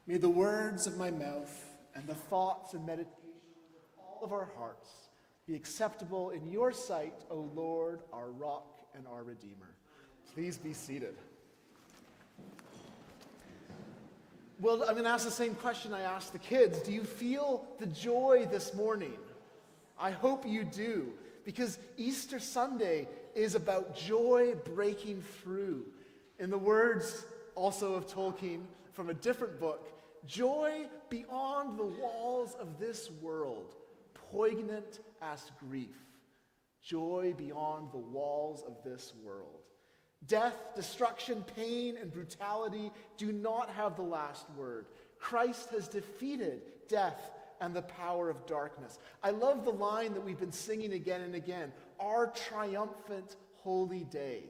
May the words of my mouth and the thoughts and meditations of all of our hearts be acceptable in your sight, O Lord, our rock and our Redeemer. Please be seated. Well, I'm going to ask the same question I asked the kids. Do you feel the joy this morning? I hope you do, because Easter Sunday is about joy breaking through. In the words also of Tolkien from a different book, joy beyond the walls of this world, poignant as grief. Joy beyond the walls of this world. Death, destruction, pain, and brutality do not have the last word. Christ has defeated death and the power of darkness. I love the line that we've been singing again and again, our triumphant holy day.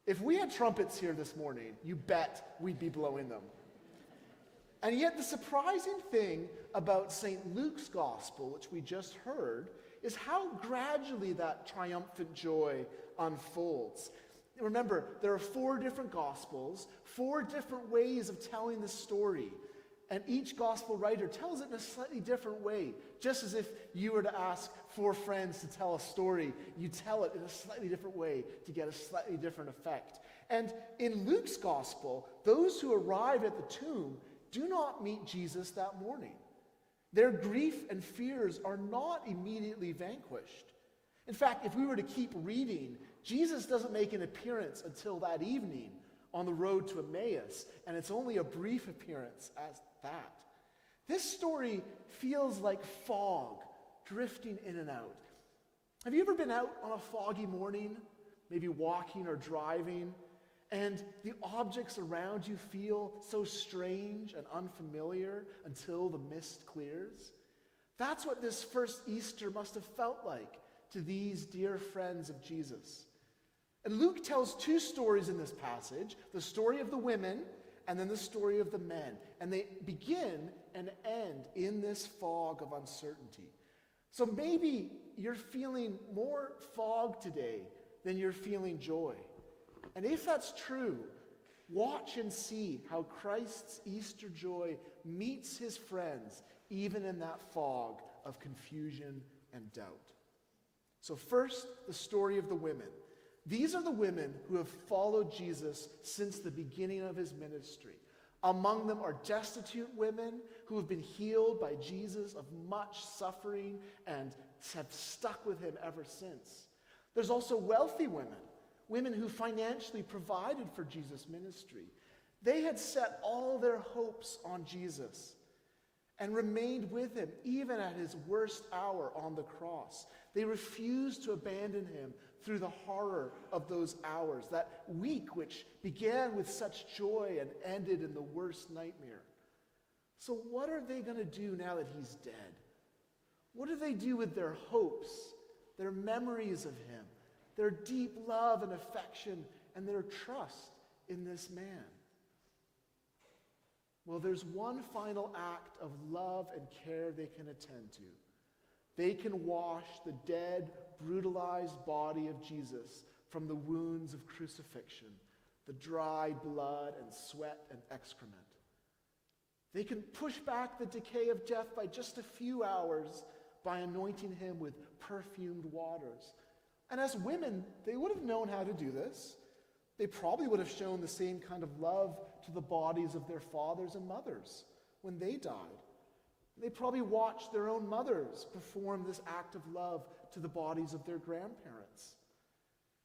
If we had trumpets here this morning, you bet we'd be blowing them. And yet the surprising thing about St. Luke's gospel, which we just heard, is how gradually that triumphant joy unfolds. Remember, there are 4 different gospels, 4 different ways of telling the story. And each gospel writer tells it in a slightly different way. Just as if you were to ask 4 friends to tell a story, you tell it in a slightly different way to get a slightly different effect. And in Luke's gospel, those who arrive at the tomb do not meet Jesus that morning. Their grief and fears are not immediately vanquished. In fact, if we were to keep reading, Jesus doesn't make an appearance until that evening on the road to Emmaus, and it's only a brief appearance as that. This story feels like fog drifting in and out. Have you ever been out on a foggy morning, maybe walking or driving, and the objects around you feel so strange and unfamiliar until the mist clears? That's what this first Easter must have felt like to these dear friends of Jesus. And Luke tells 2 stories in this passage, the story of the women and then the story of the men. And they begin and end in this fog of uncertainty. So maybe you're feeling more fog today than you're feeling joy. And if that's true, watch and see how Christ's Easter joy meets his friends, even in that fog of confusion and doubt. So first, the story of the women. These are the women who have followed Jesus since the beginning of his ministry. Among them are destitute women who have been healed by Jesus of much suffering and have stuck with him ever since. There's also wealthy women, women who financially provided for Jesus' ministry. They had set all their hopes on Jesus and remained with him even at his worst hour on the cross. They refused to abandon him through the horror of those hours, that week which began with such joy and ended in the worst nightmare. So what are they going to do now that he's dead? What do they do with their hopes, their memories of him, their deep love and affection, and their trust in this man? Well, there's one final act of love and care they can attend to. They can wash the dead, brutalized body of Jesus from the wounds of crucifixion, the dry blood and sweat and excrement. They can push back the decay of death by just a few hours by anointing him with perfumed waters. And as women, they would have known how to do this. They probably would have shown the same kind of love to the bodies of their fathers and mothers when they died. They probably watched their own mothers perform this act of love to the bodies of their grandparents.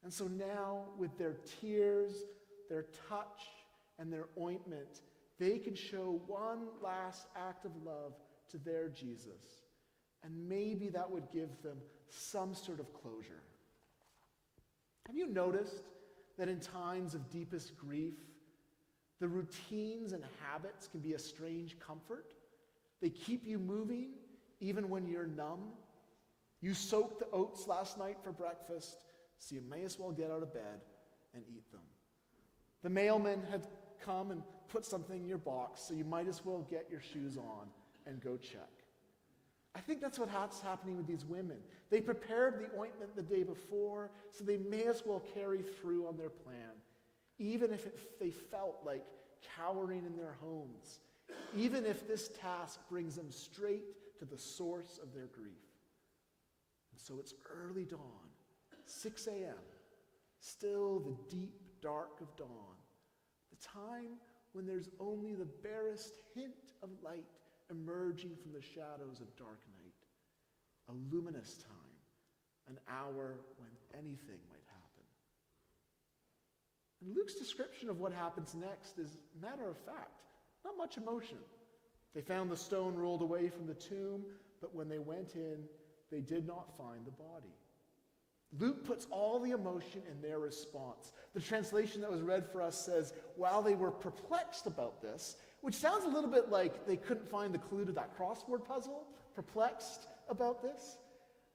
And so now, with their tears, their touch, and their ointment, they can show one last act of love to their Jesus. And maybe that would give them some sort of closure. Have you noticed that in times of deepest grief, the routines and habits can be a strange comfort? They keep you moving even when you're numb. You soaked the oats last night for breakfast, so you may as well get out of bed and eat them. The mailman had come and put something in your box, so you might as well get your shoes on and go check. I think that's what's happening with these women. They prepared the ointment the day before, so they may as well carry through on their plan, even if they felt like cowering in their homes, even if this task brings them straight to the source of their grief. And so it's early dawn, 6 a.m., still the deep dark of dawn, the time when there's only the barest hint of light emerging from the shadows of dark night, a luminous time, an hour when anything might happen. And Luke's description of what happens next is matter of fact, not much emotion. They found the stone rolled away from the tomb, but when they went in, they did not find the body. Luke puts all the emotion in their response. The translation that was read for us says, while they were perplexed about this, which sounds a little bit like they couldn't find the clue to that crossword puzzle, perplexed about this.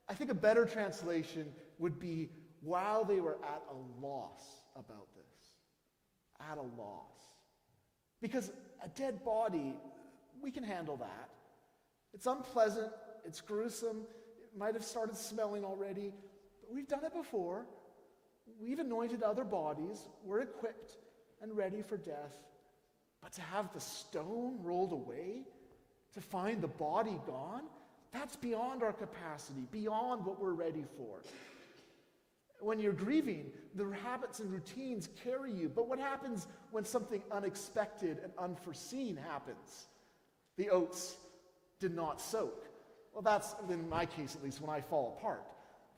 I think a better translation would be, while they were at a loss about this. At a loss. Because a dead body, we can handle that. It's unpleasant, it's gruesome, it might have started smelling already, but we've done it before. We've anointed other bodies, we're equipped and ready for death. But to have the stone rolled away, to find the body gone, that's beyond our capacity, beyond what we're ready for. When you're grieving, the habits and routines carry you. But what happens when something unexpected and unforeseen happens? The oats did not soak. Well, that's, in my case at least, when I fall apart.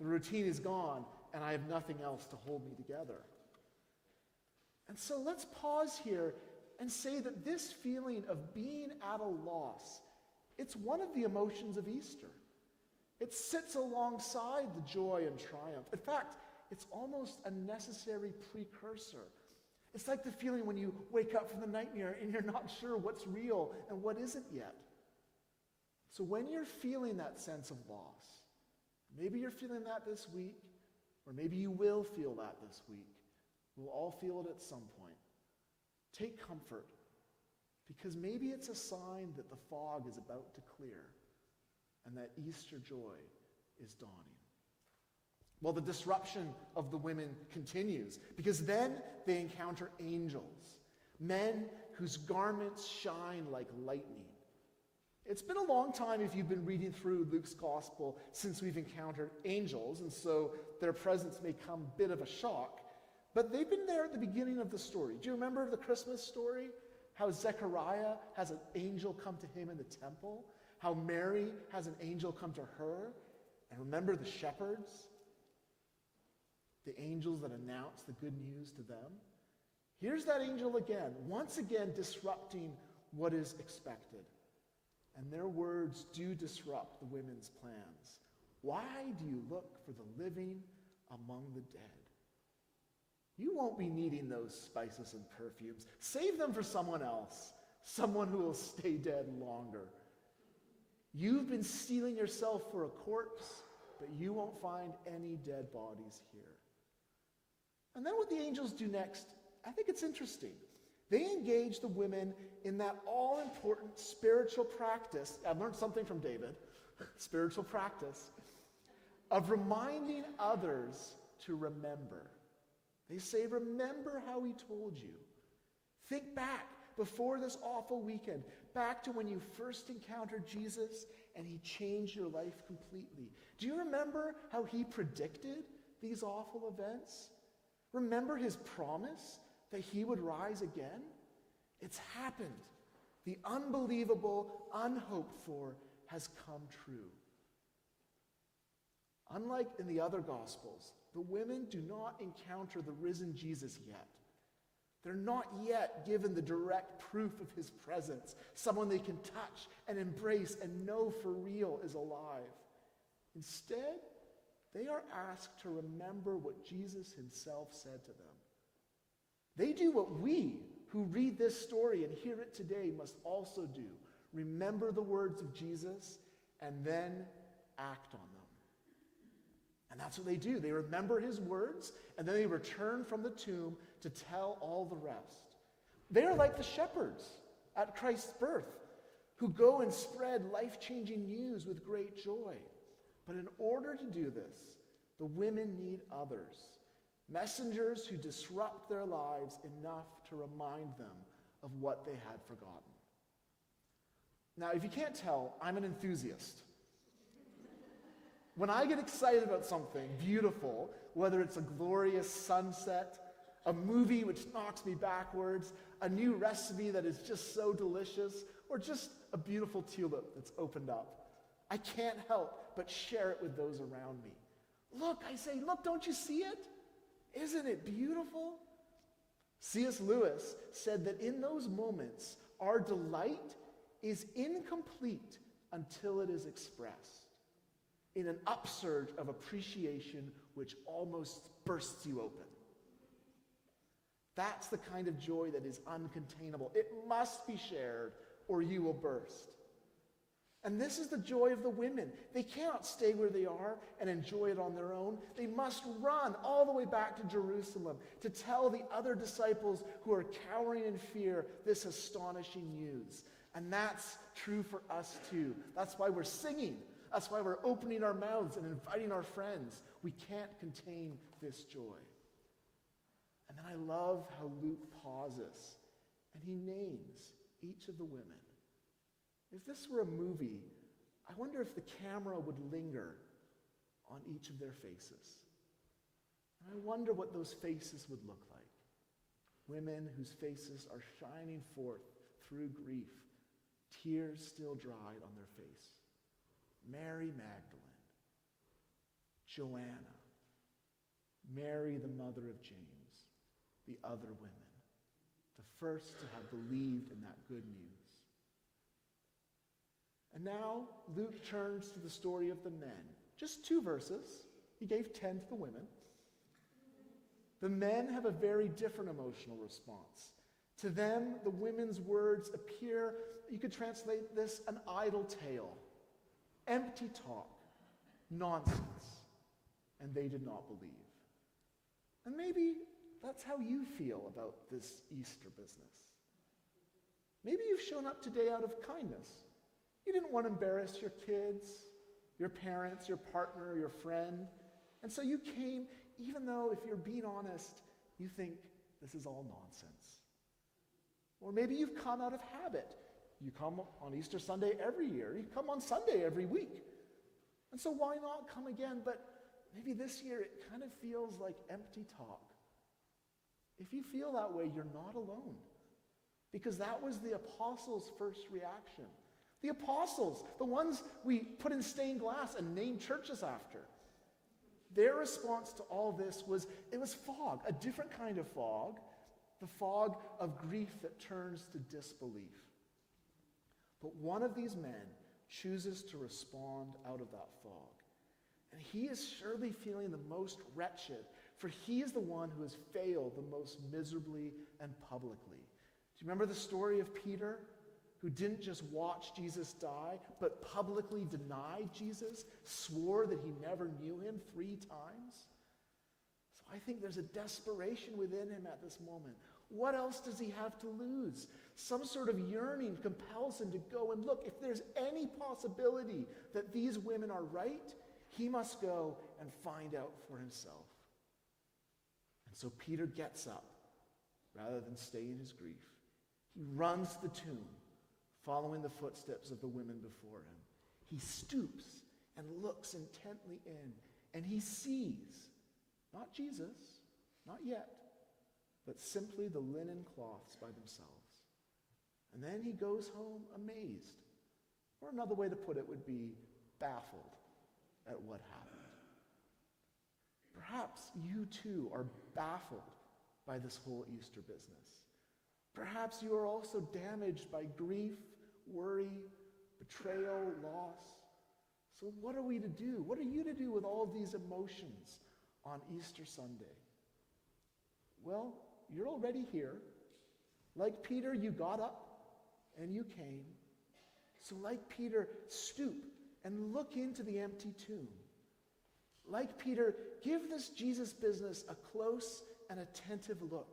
The routine is gone, and I have nothing else to hold me together. And so let's pause here and say that this feeling of being at a loss, it's one of the emotions of Easter. It sits alongside the joy and triumph. In fact, it's almost a necessary precursor. It's like the feeling when you wake up from the nightmare and you're not sure what's real and what isn't yet. So when you're feeling that sense of loss, maybe you're feeling that this week, or maybe you will feel that this week. We'll all feel it at some point. Take comfort, because maybe it's a sign that the fog is about to clear and that Easter joy is dawning. Well, the disruption of the women continues, because then they encounter angels, men whose garments shine like lightning. It's been a long time, if you've been reading through Luke's gospel, since we've encountered angels, and so their presence may come a bit of a shock, but they've been there at the beginning of the story. Do you remember the Christmas story? How Zechariah has an angel come to him in the temple, how Mary has an angel come to her, and remember the shepherds? The angels that announce the good news to them. Here's that angel again, once again disrupting what is expected. And their words do disrupt the women's plans. Why do you look for the living among the dead? You won't be needing those spices and perfumes. Save them for someone else, someone who will stay dead longer. You've been stealing yourself for a corpse, but you won't find any dead bodies here. And then what the angels do next, I think it's interesting. They engage the women in that all-important spiritual practice. I've learned something from David, spiritual practice, of reminding others to remember. They say, remember how he told you. Think back before this awful weekend, back to when you first encountered Jesus and he changed your life completely. Do you remember how he predicted these awful events? Remember his promise that he would rise again? It's happened. The unbelievable, unhoped for has come true. Unlike in the other Gospels, the women do not encounter the risen Jesus yet. They're not yet given the direct proof of his presence, someone they can touch and embrace and know for real is alive. Instead, they are asked to remember what Jesus himself said to them. They do what we, who read this story and hear it today, must also do. Remember the words of Jesus and then act on them. And that's what they do. They remember his words, and then they return from the tomb to tell all the rest. They are like the shepherds at Christ's birth, who go and spread life-changing news with great joy. But in order to do this, the women need others, messengers who disrupt their lives enough to remind them of what they had forgotten. Now, if you can't tell, I'm an enthusiast. When I get excited about something beautiful, whether it's a glorious sunset, a movie which knocks me backwards, a new recipe that is just so delicious, or just a beautiful tulip that's opened up, I can't help but share it with those around me. Look, I say, look, don't you see it? Isn't it beautiful? C.S. Lewis said that in those moments, our delight is incomplete until it is expressed in an upsurge of appreciation which almost bursts you open. That's the kind of joy that is uncontainable. It must be shared or you will burst. And this is the joy of the women. They cannot stay where they are and enjoy it on their own. They must run all the way back to Jerusalem to tell the other disciples who are cowering in fear this astonishing news. And that's true for us too. That's why we're singing. That's why we're opening our mouths and inviting our friends. We can't contain this joy. And then I love how Luke pauses and he names each of the women. If this were a movie, I wonder if the camera would linger on each of their faces. And I wonder what those faces would look like. Women whose faces are shining forth through grief, tears still dried on their face. Mary Magdalene, Joanna, Mary the mother of James, the other women, the first to have believed in that good news. And now Luke turns to the story of the men. Just 2 verses. He gave 10 to the women. The men have a very different emotional response. To them, the women's words appear, you could translate this, an idle tale, empty talk, nonsense. And they did not believe. And maybe that's how you feel about this Easter business. Maybe you've shown up today out of kindness. You didn't want to embarrass your kids, your parents, your partner, your friend. And so you came, even though, if you're being honest, you think this is all nonsense. Or maybe you've come out of habit. You come on Easter Sunday every year. You come on Sunday every week. And so why not come again? But maybe this year it kind of feels like empty talk. If you feel that way, you're not alone. Because that was the apostles' first reaction. The apostles, the ones we put in stained glass and named churches after. Their response to all this was, it was fog, a different kind of fog, the fog of grief that turns to disbelief. But one of these men chooses to respond out of that fog. And he is surely feeling the most wretched, for he is the one who has failed the most miserably and publicly. Do you remember the story of Peter, who didn't just watch Jesus die, but publicly denied Jesus, swore that he never knew him 3 times? So I think there's a desperation within him at this moment. What else does he have to lose? Some sort of yearning compels him to go and look. If there's any possibility that these women are right, he must go and find out for himself. And so Peter gets up, rather than stay in his grief. He runs to the tomb, following the footsteps of the women before him. He stoops and looks intently in, and he sees, not Jesus, not yet, but simply the linen cloths by themselves. And then he goes home amazed, or another way to put it would be baffled at what happened. Perhaps you too are baffled by this whole Easter business. Perhaps you are also damaged by grief, worry, betrayal, loss. So what are we to do? What are you to do with all of these emotions on Easter Sunday? Well, you're already here. Like Peter, you got up and you came. So like Peter, stoop and look into the empty tomb. Like Peter, give this Jesus business a close and attentive look,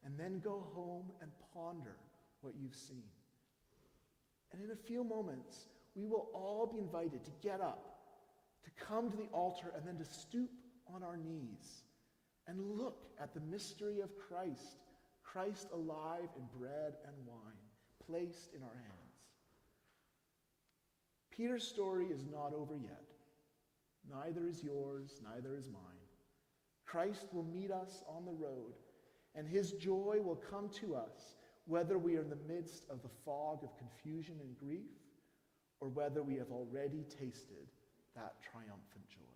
and then go home and ponder what you've seen. And in a few moments, we will all be invited to get up, to come to the altar, and then to stoop on our knees and look at the mystery of Christ, Christ alive in bread and wine, placed in our hands. Peter's story is not over yet. Neither is yours, neither is mine. Christ will meet us on the road, and his joy will come to us whether we are in the midst of the fog of confusion and grief, or whether we have already tasted that triumphant joy.